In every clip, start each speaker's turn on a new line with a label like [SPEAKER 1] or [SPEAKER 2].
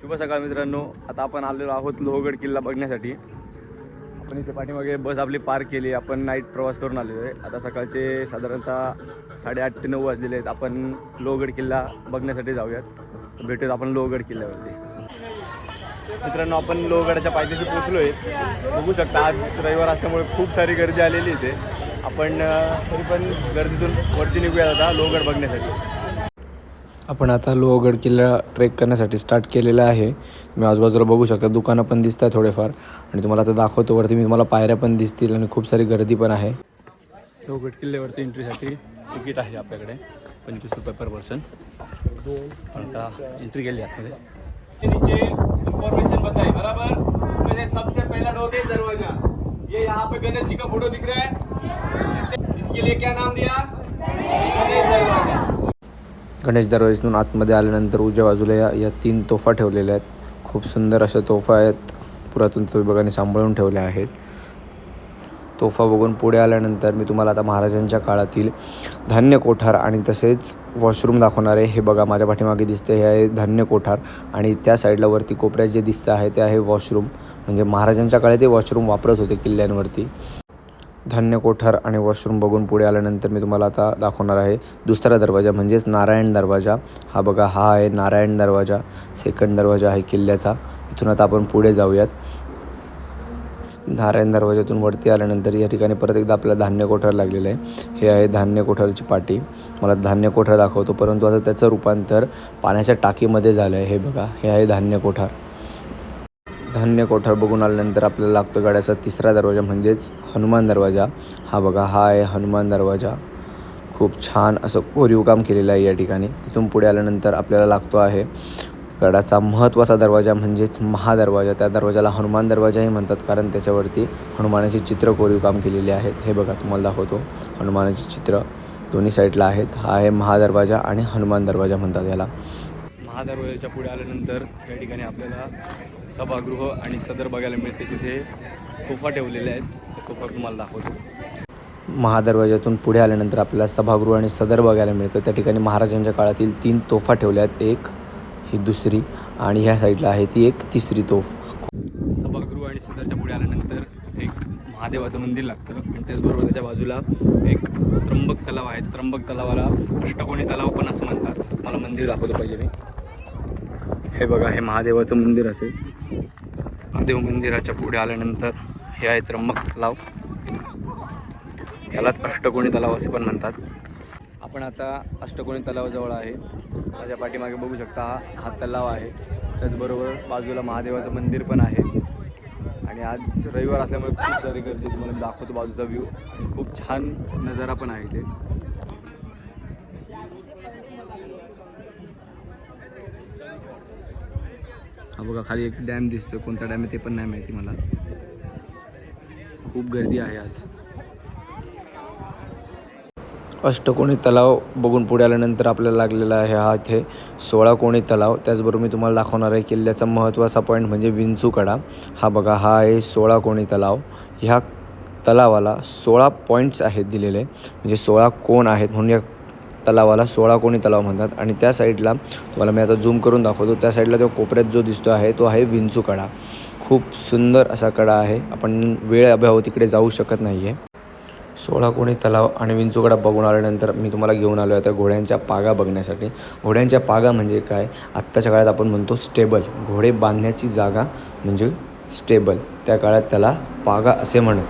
[SPEAKER 1] शुभ सकाळ मित्रांनो. आता आपण आलेलो आहोत लोहगड किल्ला बघण्यासाठी. आपण इथे पाठीमागे बस आपली पार्क केली. आपण नाईट प्रवास करून आलेलो आहे. आता सकाळचे साधारणतः 8:30 ते 9 वाजलेले आहेत. आपण लोहगड किल्ला बघण्यासाठी जाऊयात. भेटूयात आपण लोहगड किल्ल्यावरती. मित्रांनो, आपण लोहगडाच्या पायथ्याशी पोहोचलो आहे. बघू शकता आज रविवार असल्यामुळे खूप सारी गर्दी आलेली इथे. आपण तरी पण गर्दीतून वरती निघूयात आता लोहगड बघण्यासाठी. आपण आता लोहगड किल्ला ट्रेक करण्यासाठी स्टार्ट केलेला आहे. तुम्ही आजूबाजूला बघू शकता, दुकानं पण दिसत आहेत थोडेफार आणि तुम्हाला आता दाखवतो. वरती मी तुम्हाला पायऱ्या पण दिसतील आणि खूप सारी गर्दी पण आहे. लोहगड किल्ल्यावरती एंट्रीसाठी तिकीट आहे आपल्याकडे 25 रुपये पर पर्सन. आता एंट्री केली आतमध्ये. नीचे इंफॉर्मेशन बताइए बराबर. उसमें से सबसे पहला डोर है दरवाजा. ये यहाँ पे गणेश जी का फोटो दिख रहा है. इसके लिए क्या नाम दिया? गणेश दरवाजा. गणेश दरवाजातून आतमध्ये आल्यानंतर उजव्या बाजूला या 3 तोफा ठेवलेल्या आहेत. खूप सुंदर अशा तोफा आहेत. पुरातन विभागाने सांभाळून ठेवल्या आहेत. तोफा बघून पुढे आल्यानंतर मी तुम्हाला आता महाराजांच्या काळातील धान्य कोठार आणि तसेच वॉशरूम दाखवणार आहे. हे बघा माझ्या पाठीमागे दिसते, हे आहे धान्य कोठार आणि त्या साईडला वरती कोपऱ्यात जे दिसतं आहे ते आहे वॉशरूम. म्हणजे महाराजांच्या काळात ते वॉशरूम वापरत होते किल्ल्यांवरती. धान्य कोठार आणि वॉशरूम बघून पुढे आल्यानंतर मी तुम्हाला आता दाखवणार आहे दुसरा दरवाजा म्हणजेच नारायण दरवाजा. हा बघा, हा आहे नारायण दरवाजा. सेकंड दरवाजा आहे किल्ल्याचा. इथून आता आपण पुढे जाऊयात. नारायण दरवाजातून वरती आल्यानंतर या ठिकाणी परत एकदा आपल्याला धान्य कोठार लागलेलं आहे. हे आहे धान्य कोठारची पाटी. मला धान्य कोठार दाखवतो, परंतु आता त्याचं रूपांतर पाण्याच्या टाकीमध्ये झालं आहे. हे बघा, हे आहे धान्य कोठार. धान्य कोठार बघून आल्यानंतर आपल्याला लागतो गाड्याचा तिसरा दरवाजा म्हणजेच हनुमान दरवाजा. हा बघा, हा आहे हनुमान दरवाजा. खूप छान असं कोरीव काम केलेलं आहे या ठिकाणी. तिथून पुढे आल्यानंतर आपल्याला लागतो आहे गडाचा महत्त्वाचा दरवाजा म्हणजेच महादरवाजा. त्या दरवाजाला हनुमान दरवाजाही म्हणतात कारण त्याच्यावरती हनुमानाचे चित्र कोरीव काम केलेले आहेत. हे बघा, तुम्हाला दाखवतो. हनुमानाचे चित्र दोन्ही साईडला आहेत. हा आहे महादरवाजा आणि हनुमान दरवाजा म्हणतात याला. महादरवाजाच्या पुढे आल्यानंतर या ठिकाणी आपल्याला सभागृह आणि सदर बघायला मिळते. तिथे तोफा ठेवलेल्या आहेत. त्या तोफा तुम्हाला दाखवतो. महादरवाजातून पुढे आल्यानंतर आपल्याला सभागृह आणि सदर बघायला मिळतं. त्या ठिकाणी महाराजांच्या काळातील 3 तोफा ठेवल्या आहेत. एक, ही दुसरी आणि ह्या साईडला आहे ती एक तिसरी तोफ. सभागृह आणि सदरच्या पुढे आल्यानंतर एक महादेवाचं मंदिर लागतं आणि त्याचबरोबर त्याच्या बाजूला एक त्र्यंबक तलाव आहे. त्र्यंबक तलावाला अष्टकोनी तलाव पण असं म्हणतात. मला मंदिर दाखवलं पाहिजे मी. हे बघा, हे महादेवाचं मंदिर असेल. महादेव मंदिराच्या पुढे आल्यानंतर हे आहे त्र्यंबक तलाव. यालाच अष्टकोनी तलाव असे पण म्हणतात. आपण आता अष्टकोनी तलावाजवळ आहे. माझ्या पाठीमागे बघू शकता, हा तलाव आहे. त्याचबरोबर बाजूला महादेवाचं मंदिर पण आहे आणि आज रविवार असल्यामुळे खूप सारी गर्दी. तुम्हाला दाखवतो बाजूचा व्ह्यू. खूप छान नजारा पण आहे इथे. हा बघा, खाली एक डॅम दिसतो. कोणता डॅम आहे ते पण नाही माहिती मला. खूप गर्दी आहे आज. अष्टकोनी तलाव बघून पुढे आल्यानंतर आपल्याला लागलेला आहे हा इथे 16 कोणी तलाव. त्याचबरोबर मी तुम्हाला दाखवणार आहे किल्ल्याचा महत्त्वाचा पॉईंट म्हणजे विंचूकडा. हा बघा, हा आहे 16 कोणी तलाव. ह्या तलावाला 16 पॉईंट्स आहेत दिलेले, म्हणजे 16 कोण आहेत म्हणून या तलावाला 16 कोणी तलाव म्हणतात. आणि त्या साईडला तुम्हाला मी आता झूम करून दाखवतो. त्या साईडला तो कोपऱ्यात जो दिसतो आहे तो आहे विंचूकडा. खूप सुंदर असा कडा आहे. आपण वेळ अभावी तिकडे जाऊ शकत नाही आहे. 16 कोणी तलाव आणि विंचूकडा बघून आल्यानंतर मी तुम्हाला घेऊन आलो आहे त्या घोड्यांच्या पागा बघण्यासाठी. घोड्यांच्या पागा म्हणजे काय? आत्ताच्या काळात आपण म्हणतो स्टेबल. घोडे बांधण्याची जागा म्हणजे स्टेबल. त्या काळात त्याला पागा असे म्हणत.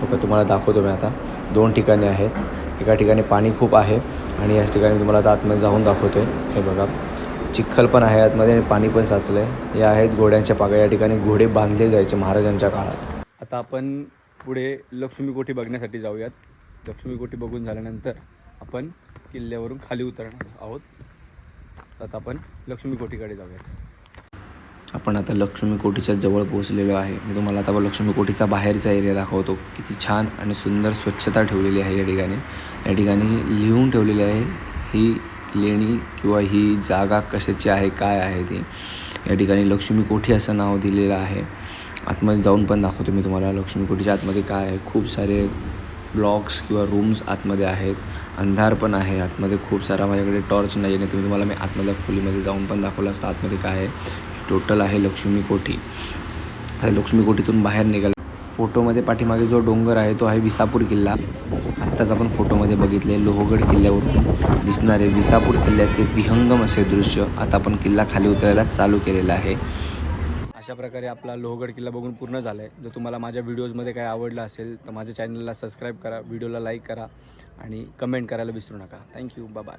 [SPEAKER 1] बघा, तुम्हाला दाखवतो मी आता. 2 ठिकाणी आहेत. एका ठिकाणी पाणी खूप आहे आणि याच ठिकाणी तुम्हाला आता आतमध्ये जाऊन दाखवतो आहे. हे बघा, चिखल पण आहे आतमध्ये आणि पाणी पण साचलं आहे. या आहेत घोड्यांच्या पागा. या ठिकाणी घोडे बांधले जायचे महाराजांच्या काळात. आता आपण पुढे लक्ष्मी कोठी बघण्यासाठी जाऊयात. लक्ष्मी कोठी बघून झाल्यानंतर आपण किल्ल्यावरून खाली उतरणार आहोत. आता आपण लक्ष्मी कोठीकडे जाऊयात. आपण आता लक्ष्मी कोठीच्या जवळ पोहोचलेलो आहे. मी तुम्हाला आता लक्ष्मी कोठीचा बाहेरचा एरिया दाखवतो. किती छान आणि सुंदर स्वच्छता ठेवलेली आहे या ठिकाणी. या ठिकाणी लिहून ठेवलेली आहे ही लेणी किंवा ही जागा कशाची आहे, काय आहे ती. या ठिकाणी लक्ष्मी कोठी असं नाव दिलेलं आहे. आतमध्ये जाऊन पण दाखवतो मी तुम्हाला लक्ष्मी कोठीच्या आतमध्ये काय आहे. खूप सारे ब्लॉक्स किंवा रूम्स आतमध्ये आहेत. अंधार पण आहे आतमध्ये खूप सारा. माझ्याकडे टॉर्च नाही आहे, तुम्हाला मी आतमधल्या खोलीमध्ये जाऊन पण दाखवलं असतं आतमध्ये काय आहे.
[SPEAKER 2] टोटल आहे लक्ष्मी कोठी. तर लक्ष्मी कोठीतून बाहेर निघाल. फोटोमध्ये पाठीमागे जो डोंगर आहे तो आहे विसापूर किल्ला. आत्ताच आपण फोटोमध्ये बघितले लोहगड किल्ल्यावरून दिसणारे विसापूर किल्ल्याचे विहंगम असे दृश्य. आता आपण किल्ला खाली उतरायला चालू केलेला आहे.
[SPEAKER 1] अशा प्रकारे आपला लोहगड किल्ला बघून पूर्ण झाला आहे. जर तुम्हाला माझ्या व्हिडिओजमध्ये काय आवडलं असेल तर माझ्या चॅनलला सबस्क्राईब करा, व्हिडिओला लाईक करा आणि कमेंट करायला विसरू नका. थँक्यू. बाय.